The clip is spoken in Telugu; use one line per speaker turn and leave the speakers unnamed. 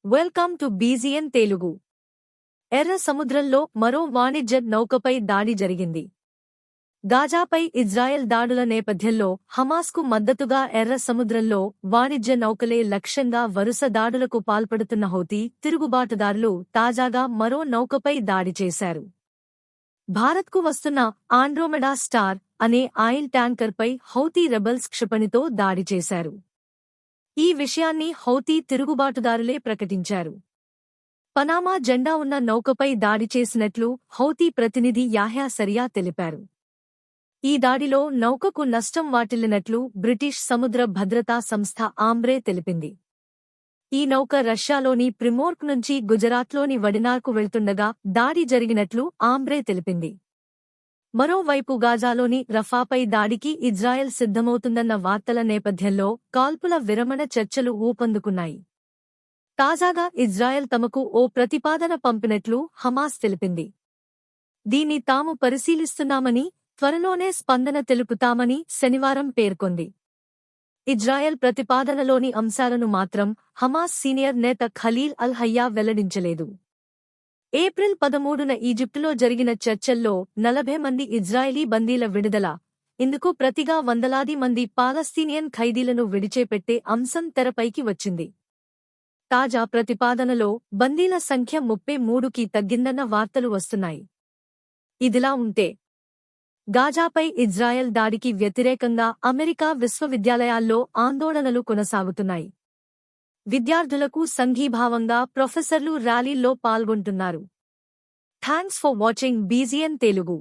Welcome to బీజీఎన్ Telugu. ఎర్ర సముద్రంలో మరో వాణిజ్య నౌకపై దాడి జరిగింది. గాజాపై ఇజ్రాయెల్ దాడుల నేపథ్యంలో హమాస్కు మద్దతుగా ఎర్ర సముద్రంలో వాణిజ్య నౌకలే లక్ష్యంగా వరుస దాడులకు పాల్పడుతున్న హౌతీ తిరుగుబాటుదారులు తాజాగా మరో నౌకపై దాడి చేశారు. భారత్కు వస్తున్న ఆండ్రోమెడా స్టార్ అనే ఆయిల్ ట్యాంకర్పై హౌతీ రెబల్స్ క్షిపణితో దాడి చేశారు. ఈ విషయాన్ని హౌతీ తిరుగుబాటుదారులే ప్రకటించారు. పనామా జెండా ఉన్న నౌకపై దాడి చేసినట్లు హౌతీ ప్రతినిధి యాహ్యా సరియా తెలిపారు. ఈ దాడిలో నౌకకు నష్టం వాటిల్లినట్లు బ్రిటిష్ సముద్ర భద్రతా సంస్థ ఆంబ్రే తెలిపింది. ఈ నౌక రష్యాలోని ప్రిమోర్క్ నుంచి గుజరాత్లోని వడినార్కు వెళ్తుండగా దాడి జరిగినట్లు ఆంబ్రే తెలిపింది. మరోవైపు గాజాలోని రఫాపై దాడికి ఇజ్రాయెల్ సిద్ధమవుతుందన్న వార్తల నేపథ్యంలో కాల్పుల విరమణ చర్చలు ఊపందుకున్నాయి. తాజాగా ఇజ్రాయెల్ తమకు ఓ ప్రతిపాదన పంపినట్లు హమాస్ తెలిపింది. దీన్ని తాము పరిశీలిస్తున్నామని, త్వరలోనే స్పందన తెలుపుతామని శనివారం పేర్కొంది. ఇజ్రాయెల్ ప్రతిపాదనలోని అంశాలను మాత్రం హమాస్ సీనియర్ నేత ఖలీల్ అల్ హయ్యా వెల్లడించలేదు. ఏప్రిల్ 13న ఈజిప్టులో జరిగిన చర్చల్లో 40 మంది ఇజ్రాయెలీ బందీల విడుదల, ఇందుకు ప్రతిగా వందలాది మంది పాలస్తీనియన్ ఖైదీలను విడిచిపెట్టే అంశం తెరపైకి వచ్చింది. తాజా ప్రతిపాదనలో బందీల సంఖ్య 33కి తగ్గిందన్న వార్తలు వస్తున్నాయి. ఇదిలా ఉంటే, గాజాపై ఇజ్రాయెల్ దాడికి వ్యతిరేకంగా అమెరికా విశ్వవిద్యాలయాల్లో ఆందోళనలు కొనసాగుతున్నాయి. విద్యార్థులకు సంఘీభావంగా ప్రొఫెసర్లు ర్యాలీల్లో పాల్గొంటున్నారు. Thanks for watching బీజీఎన్ Telugu.